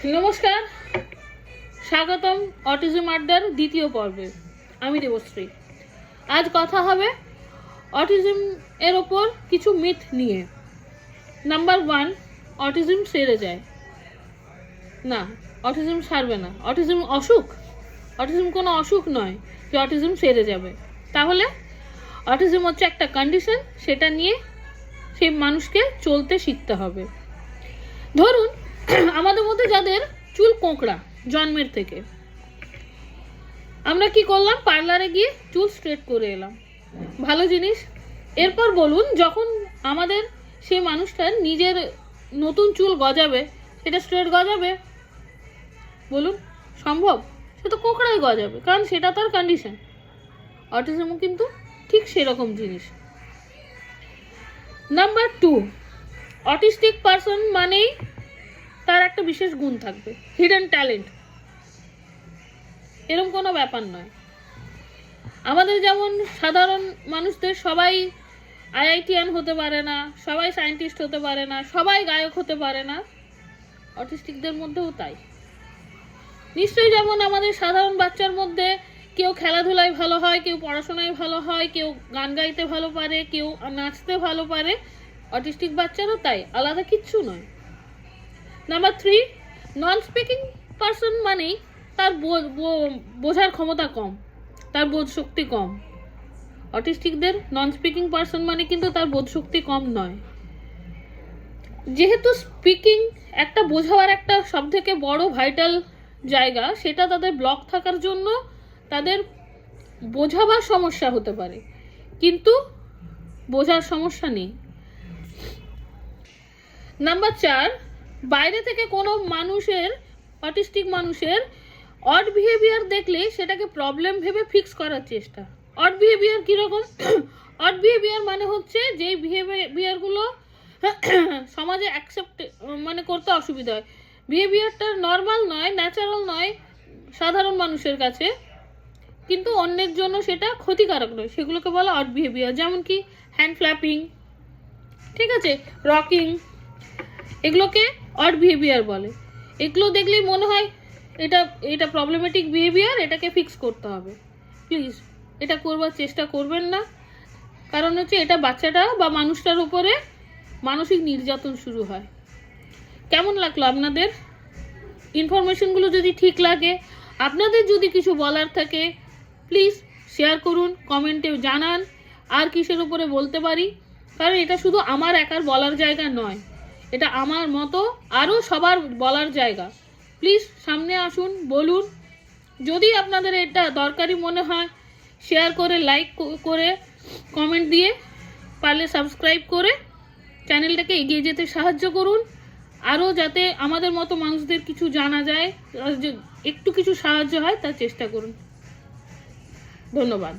নমস্কার, স্বাগতম অটিজম আড্ডার দ্বিতীয় পর্বে। আমি দেবশ্রী। আজ কথা হবে অটিজম এর ওপর কিছু মিথ নিয়ে। নাম্বার 1, অটিজম সেরে যায় না, অটিজম সারবে না। অটিজম অসুখ? অটিজম কোনো অসুখ নয় যে অটিজম সেরে যাবে। তাহলে অটিজম হচ্ছে একটা কন্ডিশন, সেটা নিয়ে সেই মানুষকে চলতে শিখতে হবে। ধরুন আমাদের মধ্যে যাদের চুল কোঁকড়া জন্মের থেকে, আমরা কি করলাম, পার্লারে গিয়ে চুল স্ট্রেট করে এলাম, ভালো জিনিস। এরপর বলুন, যখন আমাদের সেই মানুষটার নিজের নতুন চুল গজাবে, সেটা স্ট্রেট গজাবে? বলুন, সম্ভব? সে তো কোঁকড়াই গজাবে, কারণ সেটা তার কন্ডিশন। অটিজমও কিন্তু ঠিক সেরকম জিনিস। নাম্বার 2, অটিস্টিক পারসন মানেই তার একটা বিশেষ গুণ থাকবে, হিডেন ট্যালেন্ট। এরকম কোনো ব্যাপার নয়। আমাদের যেমন সাধারণ মানুষদের সবাই আইআইটিয়ান হতে পারে না, সবাই সায়েন্টিস্ট হতে পারে না, সবাই গায়ক হতে পারে না, অটিস্টিকদের মধ্যেও তাই। নিশ্চয়ই যেমন আমাদের সাধারণ বাচ্চার মধ্যে কেউ খেলাধুলায় ভালো হয়, কেউ পড়াশোনায় ভালো হয়, কেউ গান গাইতে ভালো পারে, কেউ নাচতে ভালো পারে, অটিস্টিক বাচ্চারও তাই, আলাদা কিচ্ছু নয়। নাম্বার 3, নন স্পিকিং পারসন মানেই তার বোঝার ক্ষমতা কম, তার বোধ শক্তি কম। অটিস্টিকদের নন স্পিকিং পারসন মানে কিন্তু তার বোধ শক্তি কম নয়। যেহেতু স্পিকিং একটা বোঝাবার একটা সবথেকে বড় ভাইটাল জায়গা, সেটা তাদের ব্লক থাকার জন্য তাদের বোঝাবার সমস্যা হতে পারে, কিন্তু বোঝার সমস্যা নেই। নাম্বার 4, বাইরে থেকে কোনো মানুষের, অটিস্টিক মানুষের অড বিহেভিয়ার দেখলে সেটাকে প্রবলেম ভেবে ফিক্স করার চেষ্টা। অড বিহেভিয়ার কীরকম? অড বিহেভিয়ার মানে হচ্ছে যেই বিহেভিয়ারগুলো সমাজে অ্যাকসেপ্ট মানে করতে অসুবিধা হয়, বিহেভিয়ারটা নর্মাল নয়, ন্যাচারাল নয় সাধারণ মানুষের কাছে, কিন্তু অন্যের জন্য সেটা ক্ষতিকারক নয়, সেগুলোকে বলা অড বিহেভিয়ার। যেমন কি হ্যান্ড ফ্ল্যাপিং, ঠিক আছে, রকিং, এগুলোকে অড বিহেভিয়ার বলে। এগুলো দেখলেই মনে হয় এটা প্রবলেমেটিক বিহেভিয়ার, এটাকে ফিক্স করতে হবে। প্লিজ এটা করবার চেষ্টা করবেন না, কারণ হচ্ছে এটা বাচ্চাটা বা মানুষটার উপরে মানসিক নির্যাতন শুরু হয়। কেমন লাগলো আপনাদের ইনফরমেশনগুলো? যদি ঠিক লাগে, আপনাদের যদি কিছু বলার থাকে, প্লিজ শেয়ার করুন, কমেন্টে জানান আর কিসের উপরে বলতে পারি, কারণ এটা শুধু আমার একার বলার জায়গা নয়, এটা আমার মতো আরও সবার বলার জায়গা। প্লিজ সামনে আসুন, বলুন। যদি আপনাদের এটা দরকারি মনে হয়, শেয়ার করে, লাইক করে, কমেন্ট দিয়ে, পারলে সাবস্ক্রাইব করে চ্যানেলটাকে এগিয়ে যেতে সাহায্য করুন। আরও যাতে আমাদের মতো মানুষদের কিছু জানা যায়, একটু কিছু সাহায্য হয়, তার চেষ্টা করুন। ধন্যবাদ।